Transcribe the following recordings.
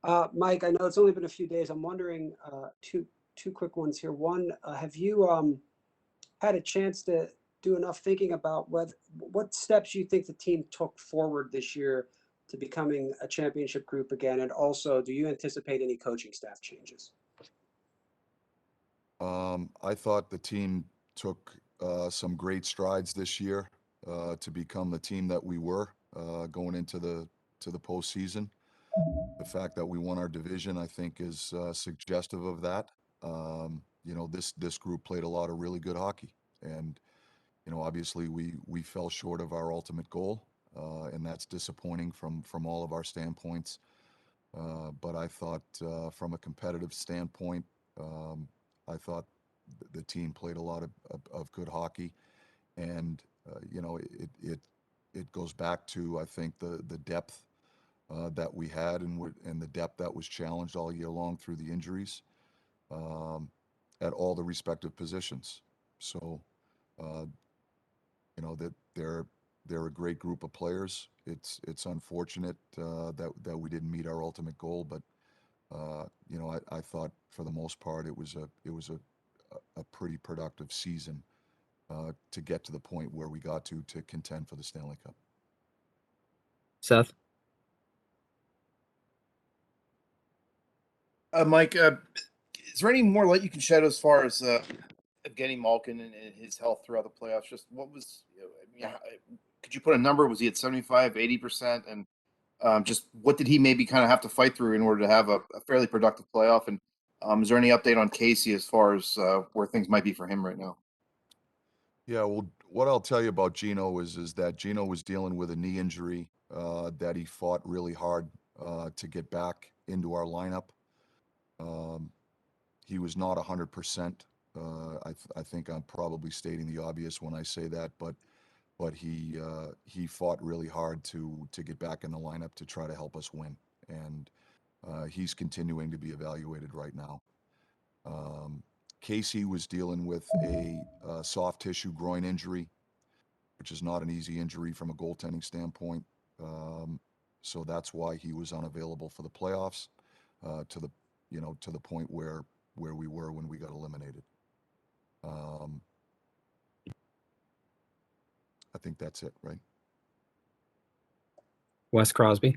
Mike, I know it's only been a few days. I'm wondering, two quick ones here. One, have you had a chance to do enough thinking about what steps you think the team took forward this year to becoming a championship group again? And also, do you anticipate any coaching staff changes? I thought the team took some great strides this year to become the team that we were going into the postseason. The fact that we won our division, I think, is suggestive of that. This group played a lot of really good hockey, and obviously we fell short of our ultimate goal, and that's disappointing from all of our standpoints. But I thought, from a competitive standpoint, I thought the team played a lot of good hockey, and it goes back to, I think, the depth that we had, and the depth that was challenged all year long through the injuries um, at all the respective positions. So, uh, that they're a great group of players. It's unfortunate that we didn't meet our ultimate goal, but I thought for the most part it was a pretty productive season to get to the point where we got to contend for the Stanley Cup. Seth? Mike, is there any more light you can shed as far as Evgeny Malkin and his health throughout the playoffs? Just what was, could you put a number? Was he at 75, 80%? And just what did he maybe kind of have to fight through in order to have a fairly productive playoff? And is there any update on Casey as far as where things might be for him right now? Yeah, well, what I'll tell you about Gino is that Gino was dealing with a knee injury that he fought really hard to get back into our lineup. Um, he was not 100%. I think I'm probably stating the obvious when I say that, but he fought really hard to get back in the lineup to try to help us win, and he's continuing to be evaluated right now. Um, Casey was dealing with a soft tissue groin injury, which is not an easy injury from a goaltending standpoint. Um, so that's why he was unavailable for the playoffs, to the point where we were when we got eliminated. Um, I think that's it, right? Wes Crosby?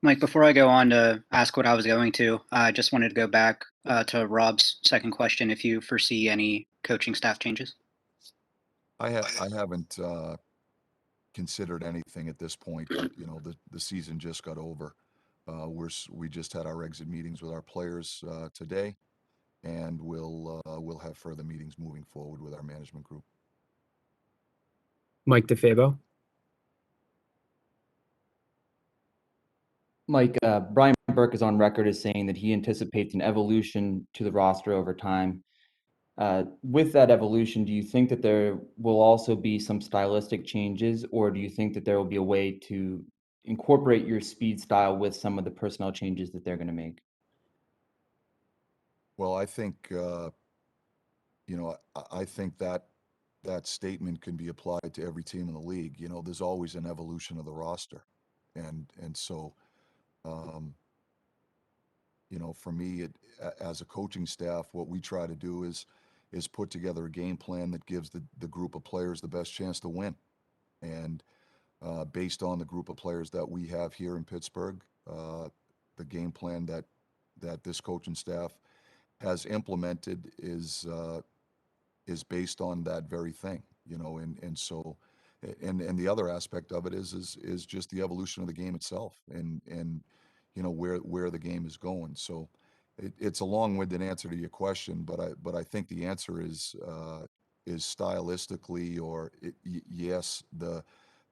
Mike, before I go on to ask what I was going to, I just wanted to go back to Rob's second question, if you foresee any coaching staff changes. I haven't considered anything at this point, but the season just got over. We just had our exit meetings with our players today, and we'll have further meetings moving forward with our management group. Mike DeFabo? Mike, Brian Burke is on record as saying that he anticipates an evolution to the roster over time. With that evolution, do you think that there will also be some stylistic changes, or do you think that there will be a way to incorporate your speed style with some of the personnel changes that they're going to make? Well, I think I think that statement can be applied to every team in the league. There's always an evolution of the roster, and so um, for me, as a coaching staff, what we try to do is put together a game plan that gives the group of players the best chance to win. And based on the group of players that we have here in Pittsburgh, the game plan that this coaching staff has implemented is based on that very thing. And so, and the other aspect of it is just the evolution of the game itself, and where the game is going. So it's a long-winded answer to your question, but I think the answer is stylistically, or yes, the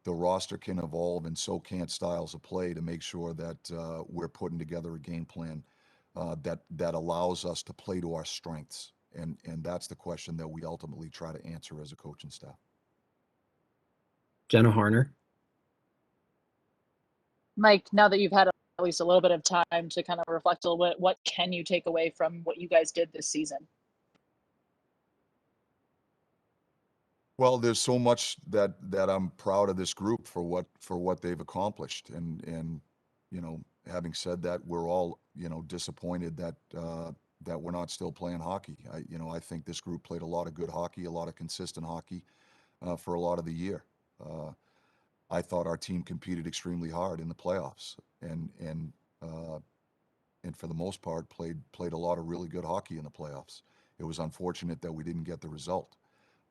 roster can evolve, and so can styles of play, to make sure that we're putting together a game plan that allows us to play to our strengths, and that's the question that we ultimately try to answer as a coaching staff. Jenna Harner? Mike, now that you've had at least a little bit of time to kind of reflect a little bit, what can you take away from what you guys did this season? Well, there's so much that I'm proud of this group for what they've accomplished, and you know, having said that, we're all, you know, disappointed that that we're not still playing hockey. You know, I think this group played a lot of good hockey, a lot of consistent hockey for a lot of the year. I thought our team competed extremely hard in the playoffs, and for the most part played a lot of really good hockey in the playoffs. It was unfortunate that we didn't get the result,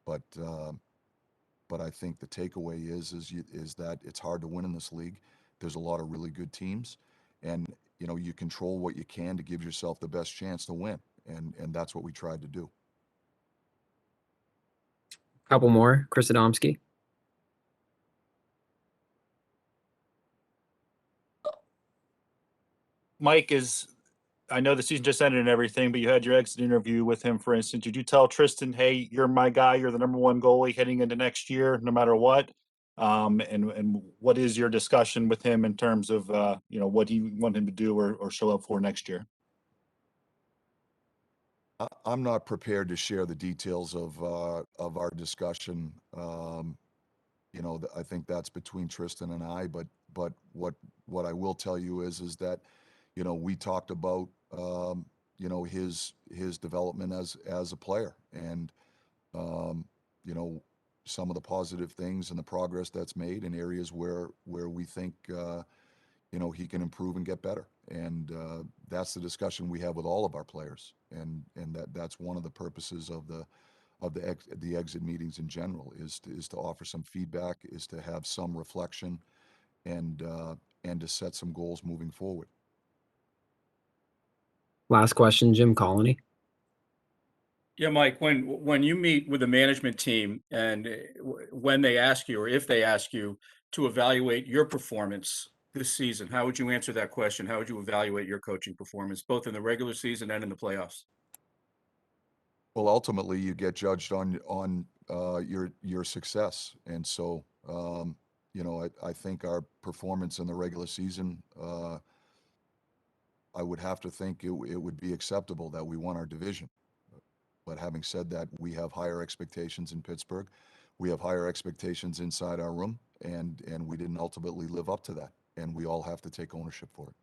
but I think the takeaway is that it's hard to win in this league. There's a lot of really good teams, and you know, you control what you can to give yourself the best chance to win, and that's what we tried to do. Couple more. Chris Adamski. Mike, I know the season just ended and everything, but you had your exit interview with him, for instance. Did you tell Tristan, hey, you're my guy, you're the number one goalie heading into next year, no matter what? And what is your discussion with him in terms of you know, what you want him to do or show up for next year? I'm not prepared to share the details of our discussion. You know, I think that's between Tristan and I. But what I will tell you is that, you know, we talked about you know, his development as a player, and you know, some of the positive things and the progress that's made in areas where we think you know, he can improve and get better. And that's the discussion we have with all of our players, and that's one of the purposes of the exit meetings in general, is to offer some feedback, is to have some reflection, and to set some goals moving forward. Last question, Jim Colony. Yeah, Mike, when you meet with the management team and when they ask you, or if they ask you to evaluate your performance this season, how would you answer that question? How would you evaluate your coaching performance, both in the regular season and in the playoffs? Well, ultimately, you get judged on your success, and so you know, I think our performance in the regular season, I would have to think it would be acceptable that we won our division. But having said that, we have higher expectations in Pittsburgh. We have higher expectations inside our room, and we didn't ultimately live up to that, and we all have to take ownership for it.